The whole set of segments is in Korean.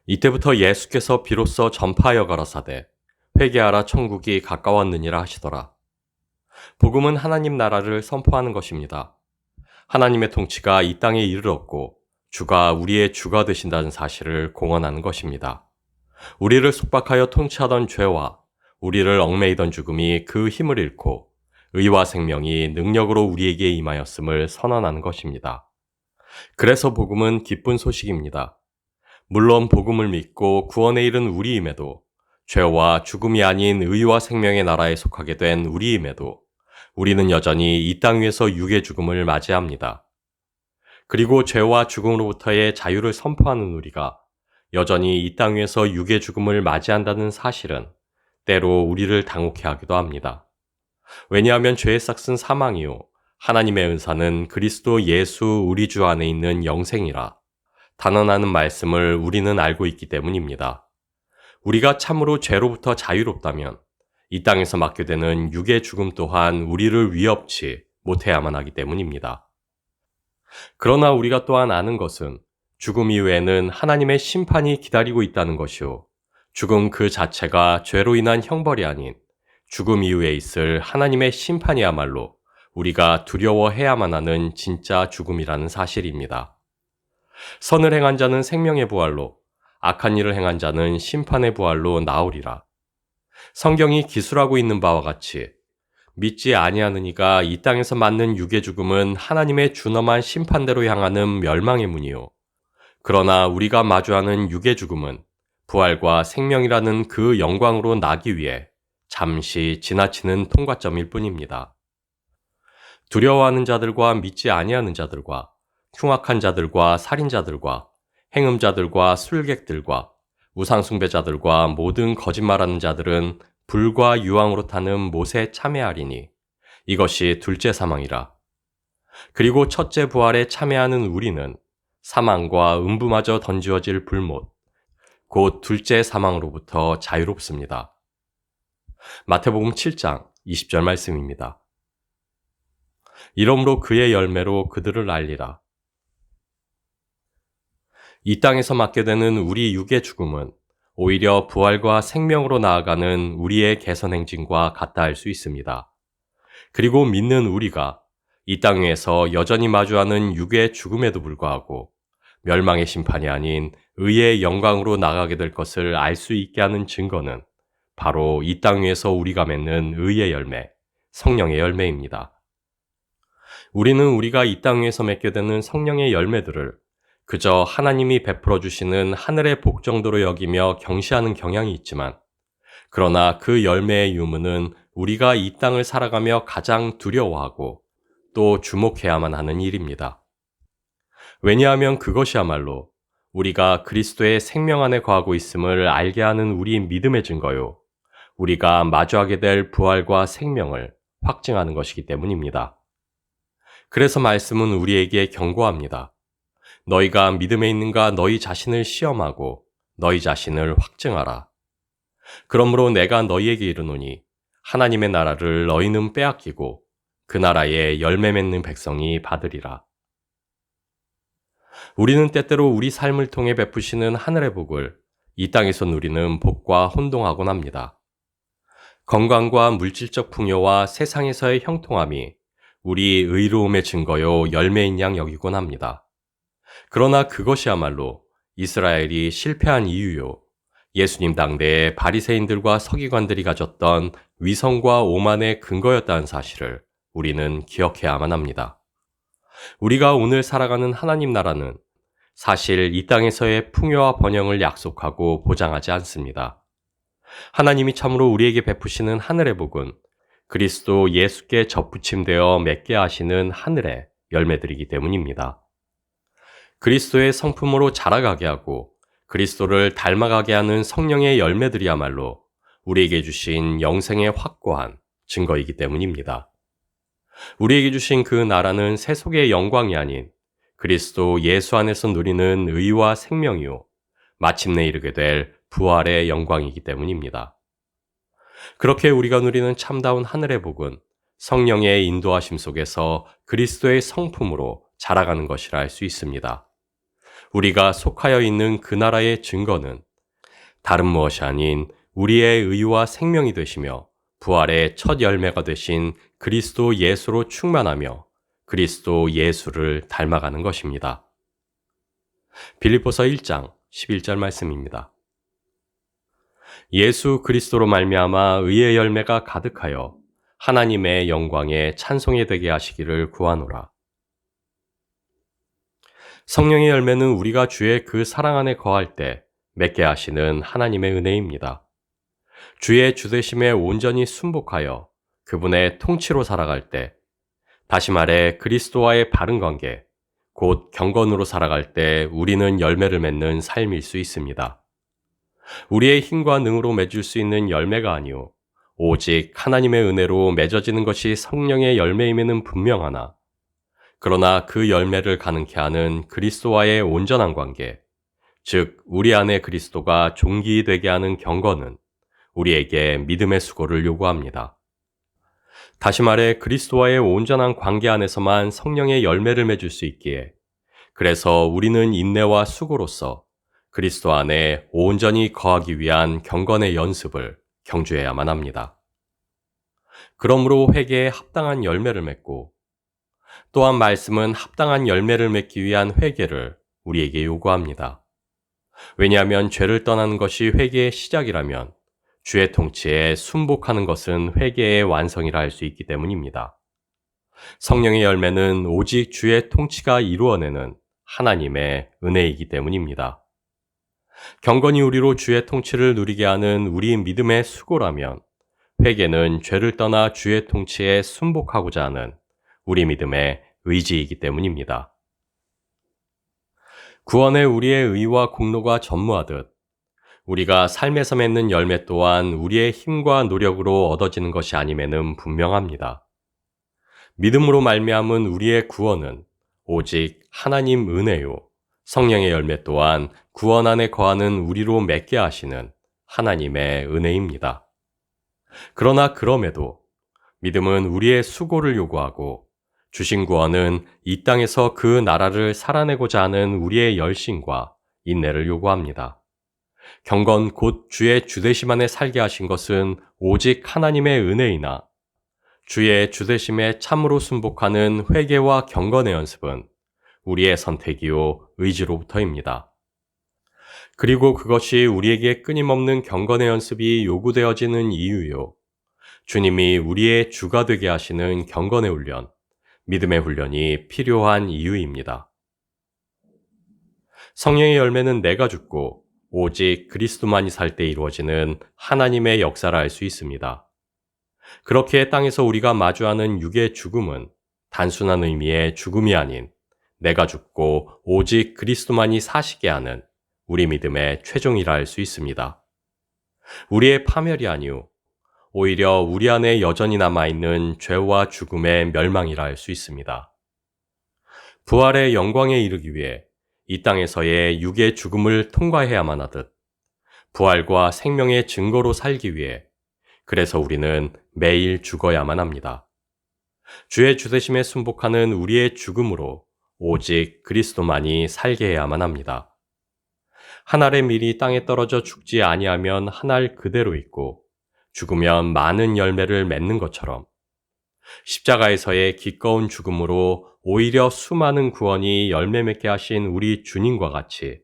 이때부터 예수께서 비로소 전파하여 가라사대 회개하라 천국이 가까웠느니라 하시더라. 복음은 하나님 나라를 선포하는 것입니다. 하나님의 통치가 이 땅에 이르렀고 주가 우리의 주가 되신다는 사실을 공언하는 것입니다. 우리를 속박하여 통치하던 죄와 우리를 얽매이던 죽음이 그 힘을 잃고 의와 생명이 능력으로 우리에게 임하였음을 선언하는 것입니다. 그래서 복음은 기쁜 소식입니다. 물론 복음을 믿고 구원에 이른 우리임에도, 죄와 죽음이 아닌 의와 생명의 나라에 속하게 된 우리임에도 우리는 여전히 이 땅 위에서 육의 죽음을 맞이합니다. 그리고 죄와 죽음으로부터의 자유를 선포하는 우리가 여전히 이 땅 위에서 육의 죽음을 맞이한다는 사실은 때로 우리를 당혹해 하기도 합니다. 왜냐하면 죄의 싹은 사망이요 하나님의 은사는 그리스도 예수 우리 주 안에 있는 영생이라 단언하는 말씀을 우리는 알고 있기 때문입니다. 우리가 참으로 죄로부터 자유롭다면 이 땅에서 맞게 되는 육의 죽음 또한 우리를 위협치 못해야만 하기 때문입니다. 그러나 우리가 또한 아는 것은 죽음 이후에는 하나님의 심판이 기다리고 있다는 것이요. 죽음 그 자체가 죄로 인한 형벌이 아닌 죽음 이후에 있을 하나님의 심판이야말로 우리가 두려워해야만 하는 진짜 죽음이라는 사실입니다. 선을 행한 자는 생명의 부활로, 악한 일을 행한 자는 심판의 부활로 나오리라. 성경이 기술하고 있는 바와 같이 믿지 아니하는 이가 이 땅에서 맞는 육의 죽음은 하나님의 준엄한 심판대로 향하는 멸망의 문이요. 그러나 우리가 마주하는 육의 죽음은 부활과 생명이라는 그 영광으로 나기 위해 잠시 지나치는 통과점일 뿐입니다. 두려워하는 자들과 믿지 아니하는 자들과 흉악한 자들과 살인자들과 행음자들과 술객들과 우상숭배자들과 모든 거짓말하는 자들은 불과 유황으로 타는 못에 참여하리니 이것이 둘째 사망이라. 그리고 첫째 부활에 참여하는 우리는 사망과 음부마저 던지어질 불못, 곧 둘째 사망으로부터 자유롭습니다. 마태복음 7장 20절 말씀입니다. 이러므로 그의 열매로 그들을 알리라. 이 땅에서 맞게 되는 우리 육의 죽음은 오히려 부활과 생명으로 나아가는 우리의 개선 행진과 같다 할 수 있습니다. 그리고 믿는 우리가 이 땅 위에서 여전히 마주하는 육의 죽음에도 불구하고 멸망의 심판이 아닌 의의 영광으로 나가게 될 것을 알 수 있게 하는 증거는 바로 이 땅 위에서 우리가 맺는 의의 열매, 성령의 열매입니다. 우리는 우리가 이 땅 위에서 맺게 되는 성령의 열매들을 그저 하나님이 베풀어 주시는 하늘의 복 정도로 여기며 경시하는 경향이 있지만, 그러나 그 열매의 유무는 우리가 이 땅을 살아가며 가장 두려워하고 또 주목해야만 하는 일입니다. 왜냐하면 그것이야말로 우리가 그리스도의 생명 안에 거하고 있음을 알게 하는 우리 믿음의 증거요, 우리가 마주하게 될 부활과 생명을 확증하는 것이기 때문입니다. 그래서 말씀은 우리에게 경고합니다. 너희가 믿음에 있는가 너희 자신을 시험하고 너희 자신을 확증하라. 그러므로 내가 너희에게 이르노니 하나님의 나라를 너희는 빼앗기고 그 나라에 열매 맺는 백성이 받으리라. 우리는 때때로 우리 삶을 통해 베푸시는 하늘의 복을 이 땅에서 누리는 복과 혼동하곤 합니다. 건강과 물질적 풍요와 세상에서의 형통함이 우리 의로움의 증거요 열매인 양 여기곤 합니다. 그러나 그것이야말로 이스라엘이 실패한 이유요, 예수님 당대의 바리새인들과 서기관들이 가졌던 위선과 오만의 근거였다는 사실을 우리는 기억해야만 합니다. 우리가 오늘 살아가는 하나님 나라는 사실 이 땅에서의 풍요와 번영을 약속하고 보장하지 않습니다. 하나님이 참으로 우리에게 베푸시는 하늘의 복은 그리스도 예수께 접붙임되어 맺게 하시는 하늘의 열매들이기 때문입니다. 그리스도의 성품으로 자라가게 하고 그리스도를 닮아가게 하는 성령의 열매들이야말로 우리에게 주신 영생의 확고한 증거이기 때문입니다. 우리에게 주신 그 나라는 세속의 영광이 아닌 그리스도 예수 안에서 누리는 의와 생명이요, 마침내 이르게 될 부활의 영광이기 때문입니다. 그렇게 우리가 누리는 참다운 하늘의 복은 성령의 인도하심 속에서 그리스도의 성품으로 자라가는 것이라 할 수 있습니다. 우리가 속하여 있는 그 나라의 증거는 다른 무엇이 아닌 우리의 의와 생명이 되시며 부활의 첫 열매가 되신 그리스도 예수로 충만하며 그리스도 예수를 닮아가는 것입니다. 빌립보서 1장 11절 말씀입니다. 예수 그리스도로 말미암아 의의 열매가 가득하여 하나님의 영광에 찬송이 되게 하시기를 구하노라. 성령의 열매는 우리가 주의 그 사랑 안에 거할 때 맺게 하시는 하나님의 은혜입니다. 주의 주되심에 온전히 순복하여 그분의 통치로 살아갈 때, 다시 말해 그리스도와의 바른 관계, 곧 경건으로 살아갈 때 우리는 열매를 맺는 삶일 수 있습니다. 우리의 힘과 능으로 맺을 수 있는 열매가 아니오 오직 하나님의 은혜로 맺어지는 것이 성령의 열매임에는 분명하나, 그러나 그 열매를 가능케 하는 그리스도와의 온전한 관계, 즉 우리 안에 그리스도가 존귀되게 하는 경건은 우리에게 믿음의 수고를 요구합니다. 다시 말해 그리스도와의 온전한 관계 안에서만 성령의 열매를 맺을 수 있기에, 그래서 우리는 인내와 수고로서 그리스도 안에 온전히 거하기 위한 경건의 연습을 경주해야만 합니다. 그러므로 회개에 합당한 열매를 맺고, 또한 말씀은 합당한 열매를 맺기 위한 회개를 우리에게 요구합니다. 왜냐하면 죄를 떠나는 것이 회개의 시작이라면 주의 통치에 순복하는 것은 회개의 완성이라 할 수 있기 때문입니다. 성령의 열매는 오직 주의 통치가 이루어내는 하나님의 은혜이기 때문입니다. 경건이 우리로 주의 통치를 누리게 하는 우리 믿음의 수고라면, 회개는 죄를 떠나 주의 통치에 순복하고자 하는 우리 믿음의 의지이기 때문입니다. 구원에 우리의 의와 공로가 전무하듯 우리가 삶에서 맺는 열매 또한 우리의 힘과 노력으로 얻어지는 것이 아님에는 분명합니다. 믿음으로 말미암은 우리의 구원은 오직 하나님 은혜요, 성령의 열매 또한 구원 안에 거하는 우리로 맺게 하시는 하나님의 은혜입니다. 그러나 그럼에도 믿음은 우리의 수고를 요구하고, 주신 구원은 이 땅에서 그 나라를 살아내고자 하는 우리의 열심과 인내를 요구합니다. 경건 곧 주의 주되심 안에 살게 하신 것은 오직 하나님의 은혜이나, 주의 주되심에 참으로 순복하는 회개와 경건의 연습은 우리의 선택이요 의지로부터입니다. 그리고 그것이 우리에게 끊임없는 경건의 연습이 요구되어지는 이유요, 주님이 우리의 주가 되게 하시는 경건의 훈련, 믿음의 훈련이 필요한 이유입니다. 성령의 열매는 내가 죽고 오직 그리스도만이 살 때 이루어지는 하나님의 역사를 알 수 있습니다. 그렇게 땅에서 우리가 마주하는 육의 죽음은 단순한 의미의 죽음이 아닌 내가 죽고 오직 그리스도만이 사시게 하는 우리 믿음의 최종이라 할 수 있습니다. 우리의 파멸이 아니오 오히려 우리 안에 여전히 남아있는 죄와 죽음의 멸망이라 할 수 있습니다. 부활의 영광에 이르기 위해 이 땅에서의 육의 죽음을 통과해야만 하듯, 부활과 생명의 증거로 살기 위해 그래서 우리는 매일 죽어야만 합니다. 주의 주되심에 순복하는 우리의 죽음으로 오직 그리스도만이 살게 해야만 합니다. 한 알의 밀이 땅에 떨어져 죽지 아니하면 한 알 그대로 있고 죽으면 많은 열매를 맺는 것처럼, 십자가에서의 기꺼운 죽음으로 오히려 수많은 구원이 열매 맺게 하신 우리 주님과 같이,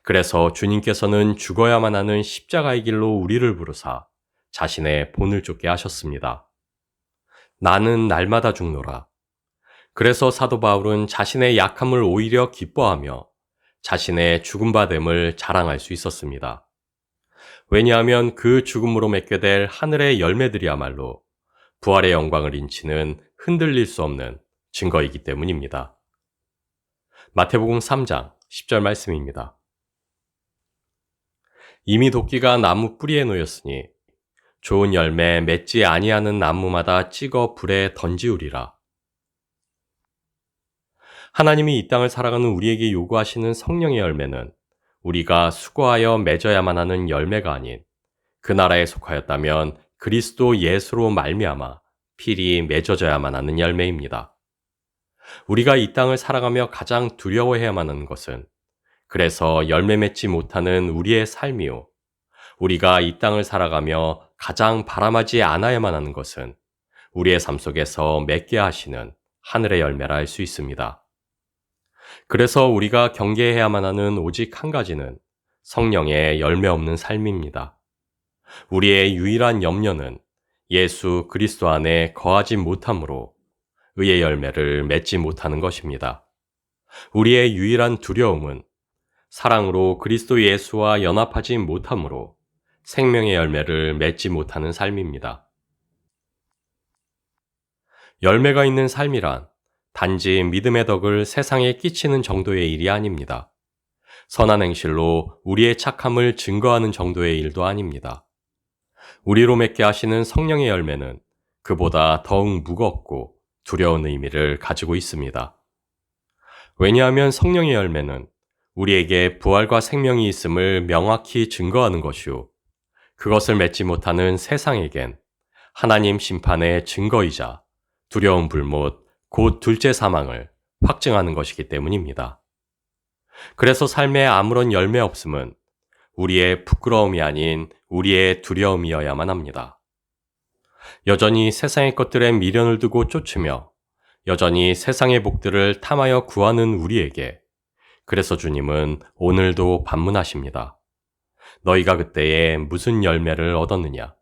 그래서 주님께서는 죽어야만 하는 십자가의 길로 우리를 부르사 자신의 본을 쫓게 하셨습니다. 나는 날마다 죽노라. 그래서 사도 바울은 자신의 약함을 오히려 기뻐하며 자신의 죽음받음을 자랑할 수 있었습니다. 왜냐하면 그 죽음으로 맺게 될 하늘의 열매들이야말로 부활의 영광을 인치는 흔들릴 수 없는 증거이기 때문입니다. 마태복음 3장 10절 말씀입니다. 이미 도끼가 나무 뿌리에 놓였으니 좋은 열매 맺지 아니하는 나무마다 찍어 불에 던지우리라. 하나님이 이 땅을 살아가는 우리에게 요구하시는 성령의 열매는 우리가 수고하여 맺어야만 하는 열매가 아닌, 그 나라에 속하였다면 그리스도 예수로 말미암아 필히 맺어져야만 하는 열매입니다. 우리가 이 땅을 살아가며 가장 두려워해야만 하는 것은 그래서 열매 맺지 못하는 우리의 삶이요. 우리가 이 땅을 살아가며 가장 바람하지 않아야만 하는 것은 우리의 삶 속에서 맺게 하시는 하늘의 열매라 할 수 있습니다. 그래서 우리가 경계해야만 하는 오직 한 가지는 성령의 열매 없는 삶입니다. 우리의 유일한 염려는 예수 그리스도 안에 거하지 못함으로 의의 열매를 맺지 못하는 것입니다. 우리의 유일한 두려움은 사랑으로 그리스도 예수와 연합하지 못함으로 생명의 열매를 맺지 못하는 삶입니다. 열매가 있는 삶이란 단지 믿음의 덕을 세상에 끼치는 정도의 일이 아닙니다. 선한 행실로 우리의 착함을 증거하는 정도의 일도 아닙니다. 우리로 맺게 하시는 성령의 열매는 그보다 더욱 무겁고 두려운 의미를 가지고 있습니다. 왜냐하면 성령의 열매는 우리에게 부활과 생명이 있음을 명확히 증거하는 것이요. 그것을 맺지 못하는 세상에겐 하나님 심판의 증거이자 두려운 불못, 곧 둘째 사망을 확증하는 것이기 때문입니다. 그래서 삶에 아무런 열매 없음은 우리의 부끄러움이 아닌 우리의 두려움이어야만 합니다. 여전히 세상의 것들에 미련을 두고 쫓으며 여전히 세상의 복들을 탐하여 구하는 우리에게 그래서 주님은 오늘도 반문하십니다. 너희가 그때에 무슨 열매를 얻었느냐?